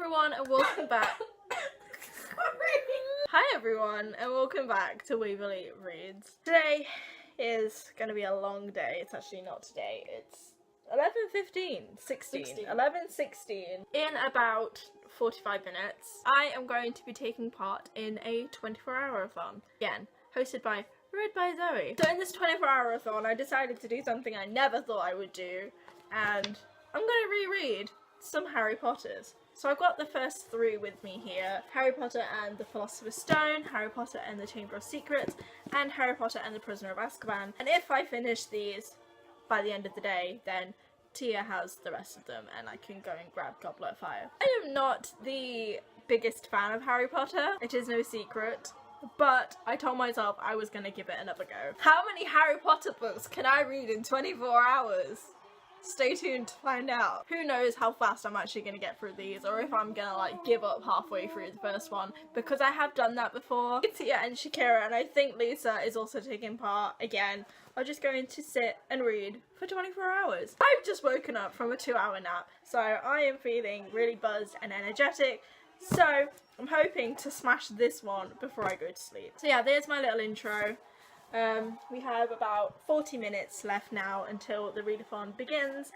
everyone and welcome back. Hi everyone and welcome back to Waverly Reads. Today is going to be a long day. It's actually not today. It's 11:16. In about 45 minutes, I am going to be taking part in a 24-hour-a-thon. Again, hosted by Readbyzoe. So in this 24-hour-a-thon, I decided to do something I never thought I would do, and I'm going to reread some Harry Potters. So I've got the first three with me here: Harry Potter and the Philosopher's Stone, Harry Potter and the Chamber of Secrets, and Harry Potter and the Prisoner of Azkaban. And if I finish these by the end of the day, then Tia has the rest of them and I can go and grab Goblet of Fire. I am not the biggest fan of Harry Potter, it is no secret, but I told myself I was going to give it another go. How many Harry Potter books can I read in 24 hours? Stay tuned to find out. Who knows how fast I'm actually going to get through these, or if I'm going to like give up halfway through the first one, because I have done that before. Tia and Shakira, and I think Lisa is also taking part again, are just going to sit and read for 24 hours. I've just woken up from a 2-hour nap, so I am feeling really buzzed and energetic, so I'm hoping to smash this one before I go to sleep. So yeah, there's my little intro. We have about 40 minutes left now until the readathon begins,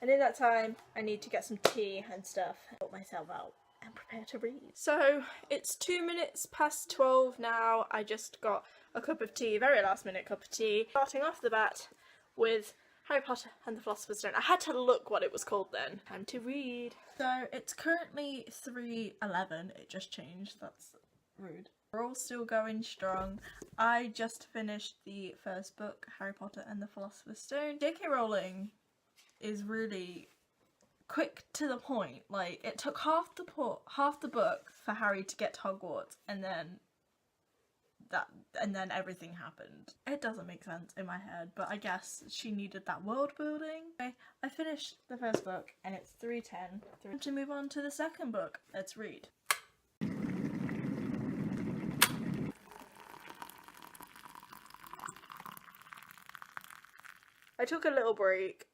and in that time I need to get some tea and stuff, sort myself out and prepare to read. So it's 2 minutes past 12 now. I just got a cup of tea, very last minute cup of tea, starting off the bat with Harry Potter and the Philosopher's Stone. I had to look what it was called then. Time to read. So it's currently 3:11, it just changed, that's rude. We're all still going strong. I just finished the first book, Harry Potter and the Philosopher's Stone. J.K. Rowling is really quick to the point. Like, it took half the book for Harry to get to Hogwarts, and then everything happened. It doesn't make sense in my head, but I guess she needed that world building. Okay, I finished the first book and it's 3:10. Time to move on to the second book. Let's read. I took a little break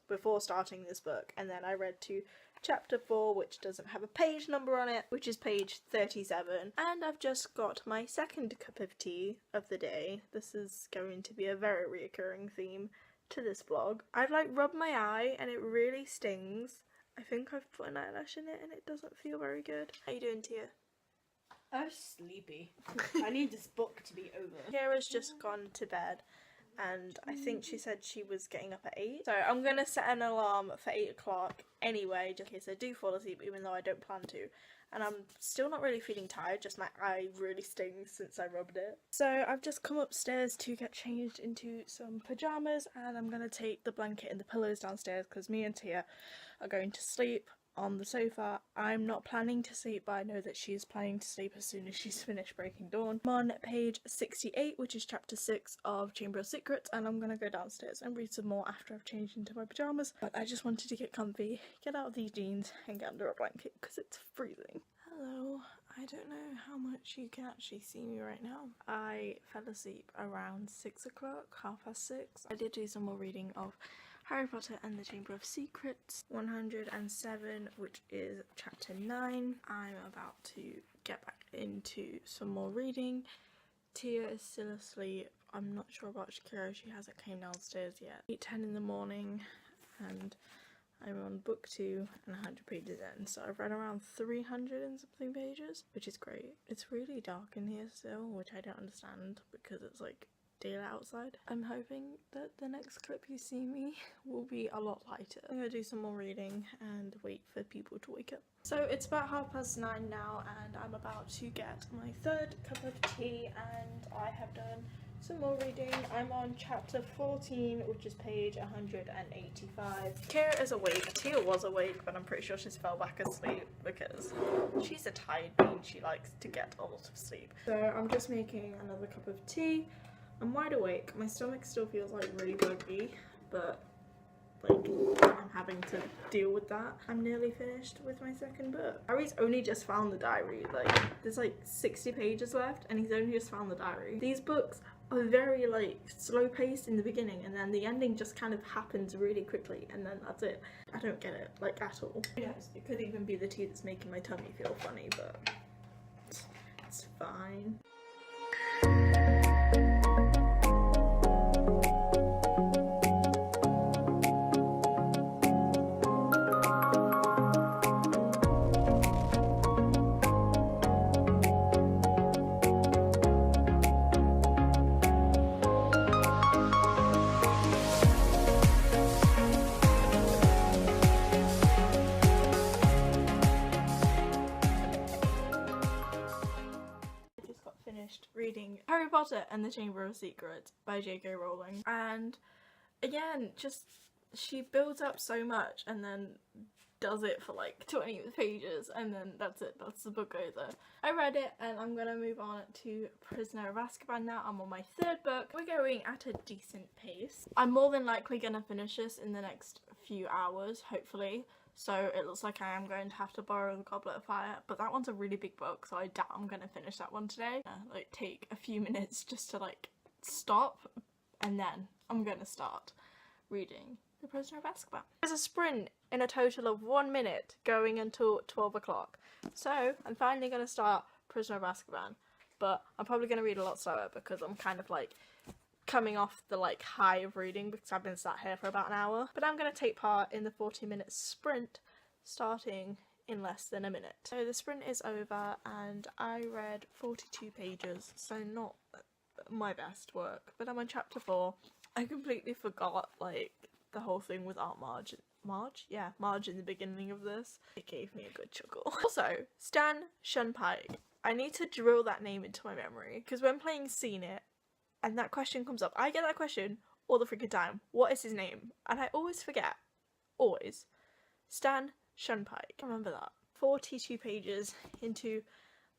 before starting this book, and then I read to chapter 4, which doesn't have a page number on it, which is page 37. And I've just got my second cup of tea of the day. This is going to be a very reoccurring theme to this vlog. I've like rubbed my eye and it really stings. I think I've put an eyelash in it and it doesn't feel very good. How you doing, Tia? I'm sleepy. I need this book to be over. Kira's just gone to bed, and I think she said she was getting up at 8. So I'm going to set an alarm for 8 o'clock anyway, just in case I do fall asleep, even though I don't plan to. And I'm still not really feeling tired, just my eye really stings since I rubbed it. So I've just come upstairs to get changed into some pyjamas, and I'm going to take the blanket and the pillows downstairs because me and Tia are going to sleep on the sofa. I'm not planning to sleep, but I know that she's planning to sleep as soon as she's finished Breaking Dawn. I'm on page 68, which is chapter 6 of Chamber of Secrets, and I'm gonna go downstairs and read some more after I've changed into my pyjamas. But I just wanted to get comfy, get out of these jeans and get under a blanket because it's freezing. Hello, I don't know how much you can actually see me right now. I fell asleep around 6 o'clock, 6:30. I did do some more reading of Harry Potter and the Chamber of Secrets, 107, which is chapter 9. I'm about to get back into some more reading. Tia is still asleep. I'm not sure about Shakira, she hasn't came downstairs yet. 8:10 in the morning, and I'm on book 2 and 100 pages in, so I've read around 300 and something pages, which is great. It's really dark in here still, which I don't understand because it's like daylight outside. I'm hoping that the next clip you see me will be a lot lighter. I'm gonna do some more reading and wait for people to wake up. So it's about 9:30 now, and I'm about to get my third cup of tea, and I have done some more reading. I'm on chapter 14, which is page 185. Kira is awake. Tia was awake, but I'm pretty sure she's fell back asleep because she's a tired bean. She likes to get a lot of sleep. So I'm just making another cup of tea. I'm wide awake. My stomach still feels like really buggy, but like I'm having to deal with that. I'm nearly finished with my second book. Harry's only just found the diary. Like, there's like 60 pages left and he's only just found the diary. These books are very like slow paced in the beginning, and then the ending just kind of happens really quickly, and then that's it. I don't get it, like, at all. Yes, it could even be the tea that's making my tummy feel funny, but it's fine. Reading Harry Potter and the Chamber of Secrets by J.K. Rowling, and again, just she builds up so much and then does it for like 20 pages, and then that's it, that's the book over. I read it, and I'm gonna move on to Prisoner of Azkaban now. I'm on my 3rd book. We're going at a decent pace. I'm more than likely gonna finish this in the next few hours, hopefully. So it looks like I am going to have to borrow the Goblet of Fire, but that one's a really big book, so I doubt I'm going to finish that one today. Like, take a few minutes just to like stop, and then I'm going to start reading The Prisoner of Azkaban. There's a sprint in a total of 1 minute going until 12 o'clock. So I'm finally going to start Prisoner of Azkaban, but I'm probably going to read a lot slower because I'm kind of like coming off the like high of reading because I've been sat here for about an hour. But I'm going to take part in the 40-minute sprint starting in less than a minute. So the sprint is over and I read 42 pages, so not my best work, but I'm on chapter 4. I completely forgot like the whole thing with Aunt Marge. Marge in the beginning of this. It gave me a good chuckle. Also, Stan Shunpike. I need to drill that name into my memory because when playing Seen It, and that question comes up, I get that question all the freaking time. What is his name? And I always forget. Always. Stan Shunpike. Remember that. 42 pages into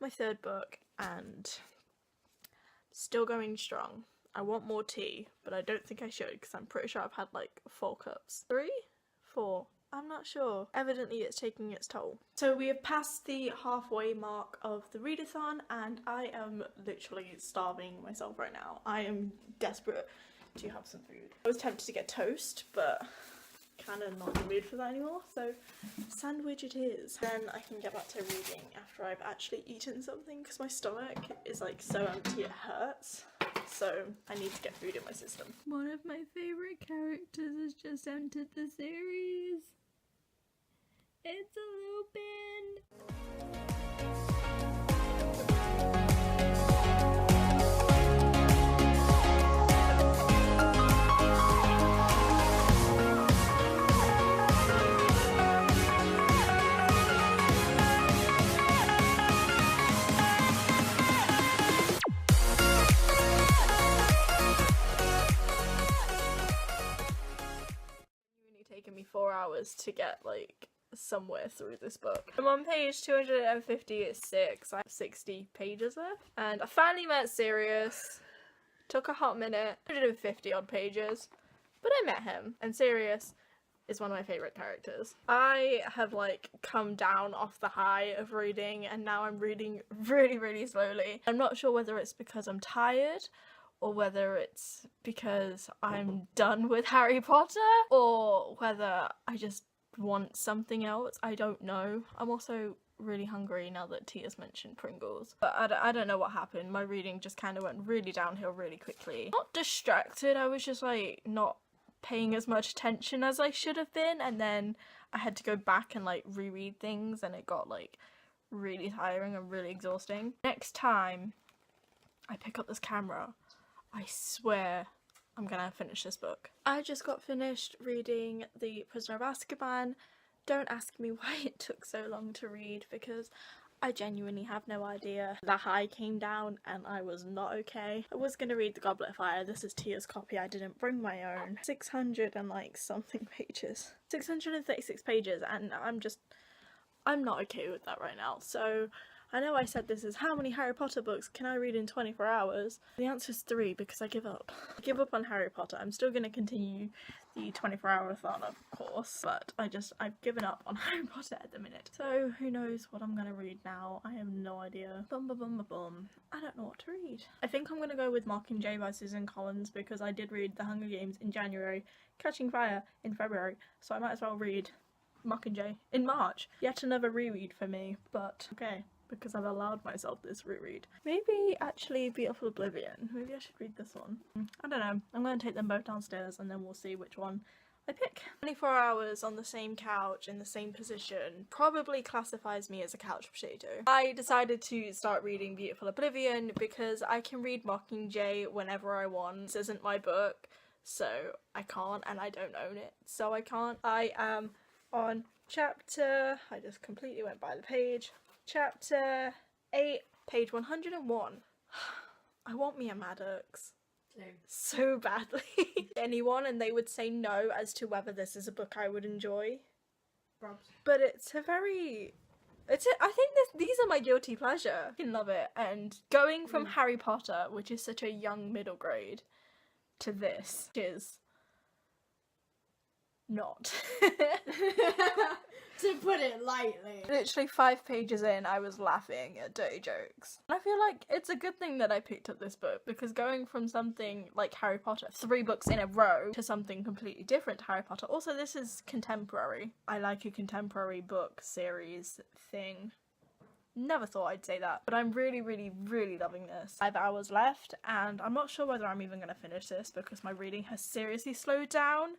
my 3rd book and still going strong. I want more tea, but I don't think I should because I'm pretty sure I've had like 4 cups. 3? 4? I'm not sure. Evidently it's taking its toll. So we have passed the halfway mark of the readathon and I am literally starving myself right now. I am desperate to have some food. I was tempted to get toast, but kind of not in the mood for that anymore, so sandwich it is. Then I can get back to reading after I've actually eaten something because my stomach is like so empty it hurts. So I need to get food in my system. One of my favourite characters has just entered the series. It's a Lupin! It's taken me 4 hours to get like somewhere through this book. I'm on page 256. I have 60 pages left, and I finally met Sirius. Took a hot minute. 150 odd pages, but I met him, and Sirius is one of my favourite characters. I have like come down off the high of reading, and now I'm reading really slowly. I'm not sure whether it's because I'm tired or whether it's because I'm done with Harry Potter or whether I just want something else. I don't know. I'm also really hungry now that Tia's mentioned Pringles, but I don't know what happened. My reading just kind of went really downhill really quickly. Not distracted, I was just like not paying as much attention as I should have been, and then I had to go back and like reread things, and it got like really tiring and really exhausting. Next time I pick up this camera, I swear I'm gonna finish this book. I just got finished reading The Prisoner of Azkaban. Don't ask me why it took so long to read because I genuinely have no idea. The high came down and I was not okay. I was gonna read The Goblet of Fire. This is Tia's copy. I didn't bring my own. 600 and like something pages. 636 pages, and I'm not okay with that right now. So I know I said this is how many Harry Potter books can I read in 24 hours? The answer is 3 because I give up. I give up on Harry Potter. I'm still going to continue the 24-hour-thon, of course, but I've given up on Harry Potter at the minute. So who knows what I'm going to read now? I have no idea. Bum bum bum bum bum. I don't know what to read. I think I'm going to go with Mockingjay by Susan Collins because I did read The Hunger Games in January, Catching Fire in February, so I might as well read Mockingjay in March. Yet another reread for me, but okay, because I've allowed myself this reread. Maybe actually Beautiful Oblivion. Maybe I should read this one. I don't know. I'm going to take them both downstairs and then we'll see which one I pick. 24 hours on the same couch in the same position probably classifies me as a couch potato. I decided to start reading Beautiful Oblivion because I can read Mockingjay whenever I want. This isn't my book, so I can't, and I don't own it, so I can't. I am on chapter, I just completely went by the page, chapter 8, page 101. I want me a Maddox. Same. So badly. Anyone, and they would say no as to whether this is a book I would enjoy. Probs. But I think these are my guilty pleasure. I love it. And going from Harry Potter, which is such a young middle grade, to this, which is not. To put it lightly. Literally 5 pages in, I was laughing at dirty jokes. And I feel like it's a good thing that I picked up this book, because going from something like Harry Potter, 3 books in a row, to something completely different to Harry Potter. Also, this is contemporary. I like a contemporary book series thing. Never thought I'd say that, but I'm really, really, really loving this. 5 hours left, and I'm not sure whether I'm even going to finish this because my reading has seriously slowed down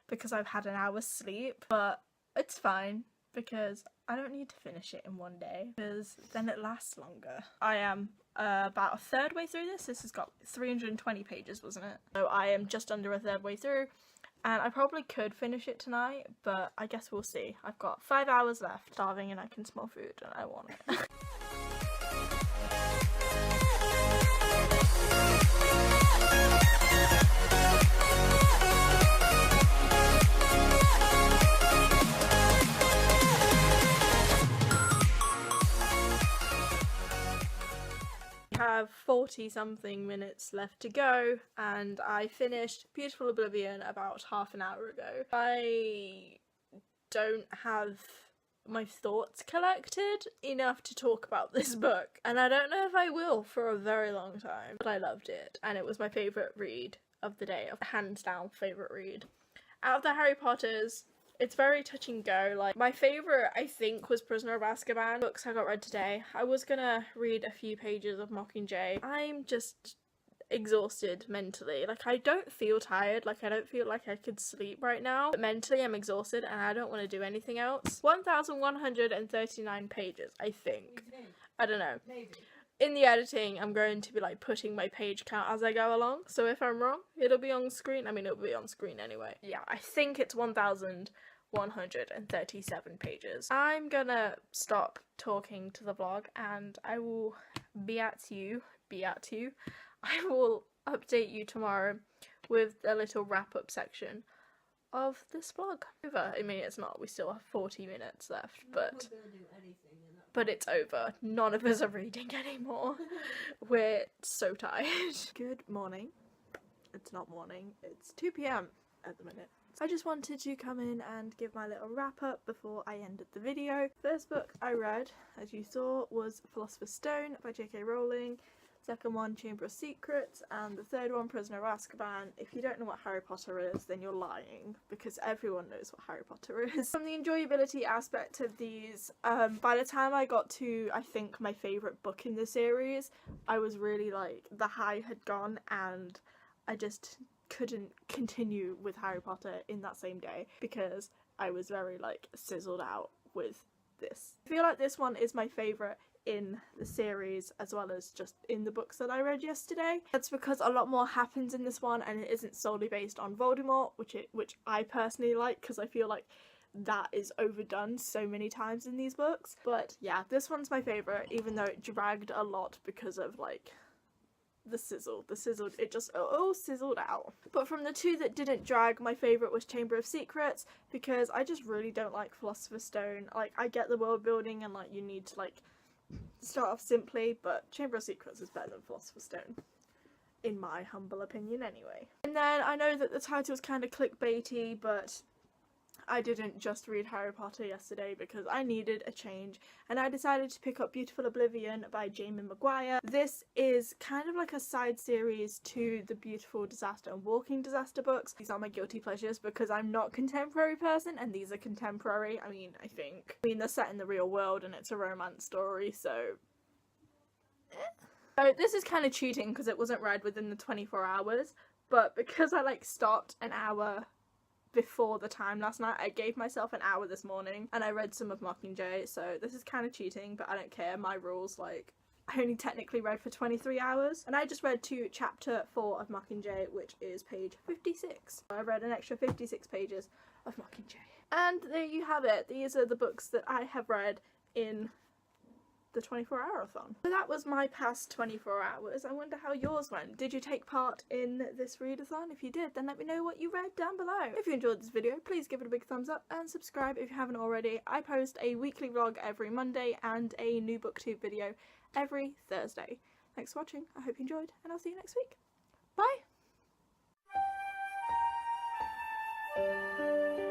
because I've had an hour's sleep, but it's fine because I don't need to finish it in one day because then it lasts longer. I am about a third way through this. This has got 320 pages, wasn't it? So I am just under a third way through, and I probably could finish it tonight, but I guess we'll see. I've got 5 hours left, starving, and I can smell food and I want it. Have 40 something minutes left to go, and I finished Beautiful Oblivion about half an hour ago. I don't have my thoughts collected enough to talk about this book, and I don't know if I will for a very long time, but I loved it, and it was my favourite read of the day, hands down favourite read. Out of the Harry Potters, it's very touch and go. Like, my favourite, I think, was Prisoner of Azkaban. Books I got read today. I was gonna read a few pages of Mockingjay. I'm just exhausted mentally. Like, I don't feel tired. Like, I don't feel like I could sleep right now. But mentally, I'm exhausted and I don't want to do anything else. 1,139 pages, I think. I don't know. Maybe. In the editing, I'm going to be like putting my page count as I go along. So if I'm wrong, it'll be on screen. I mean, it'll be on screen anyway. Yeah, I think it's 1,137 pages. I'm gonna stop talking to the vlog and I will be at you. I will update you tomorrow with a little wrap-up section of this vlog. I mean, it's not. We still have 40 minutes left, but it's over. None of us are reading anymore. We're so tired. Good morning. It's not morning. It's 2 p.m. at the minute. I just wanted to come in and give my little wrap up before I ended the video. First book I read, as you saw, was Philosopher's Stone by J.K. Rowling. Second one, Chamber of Secrets, and the third one, Prisoner of Azkaban. If you don't know what Harry Potter is, then you're lying, because everyone knows what Harry Potter is. From the enjoyability aspect of these, by the time I got to, I think, my favourite book in the series, I was really like, the high had gone, and I just couldn't continue with Harry Potter in that same day, because I was very, like, sizzled out with this. I feel like this one is my favourite in the series as well as just in the books that I read yesterday. That's because a lot more happens in this one and it isn't solely based on Voldemort, which I personally like because I feel like that is overdone so many times in these books. But yeah, this one's my favourite, even though it dragged a lot because of like the sizzle, it just all sizzled out. But from the two that didn't drag, my favourite was Chamber of Secrets, because I just really don't like Philosopher's Stone. Like, I get the world building and like you need to like start off simply, but Chamber of Secrets is better than Philosopher's Stone, in my humble opinion anyway. And then I know that the title is kind of clickbaity, but I didn't just read Harry Potter yesterday because I needed a change, and I decided to pick up Beautiful Oblivion by Jamie Maguire. This is kind of like a side series to the Beautiful Disaster and Walking Disaster books. These are my guilty pleasures because I'm not a contemporary person, and these are contemporary. I mean, they're set in the real world and it's a romance story, so... So this is kind of cheating because it wasn't read within the 24 hours, but because I stopped an hour before the time last night, I gave myself an hour this morning and I read some of Mockingjay, so this is kind of cheating, but I don't care. My rules, I only technically read for 23 hours, and I just read to chapter 4 of Mockingjay, which is page 56. I read an extra 56 pages of Mockingjay. And there you have it. These are the books that I have read in the 24-hour-a-thon. So that was my past 24 hours. I wonder how yours went. Did you take part in this readathon? If you did, then let me know what you read down below. If you enjoyed this video, please give it a big thumbs up and subscribe if you haven't already. I post a weekly vlog every Monday and a new booktube video every Thursday. Thanks for watching. I hope you enjoyed, and I'll see you next week. Bye!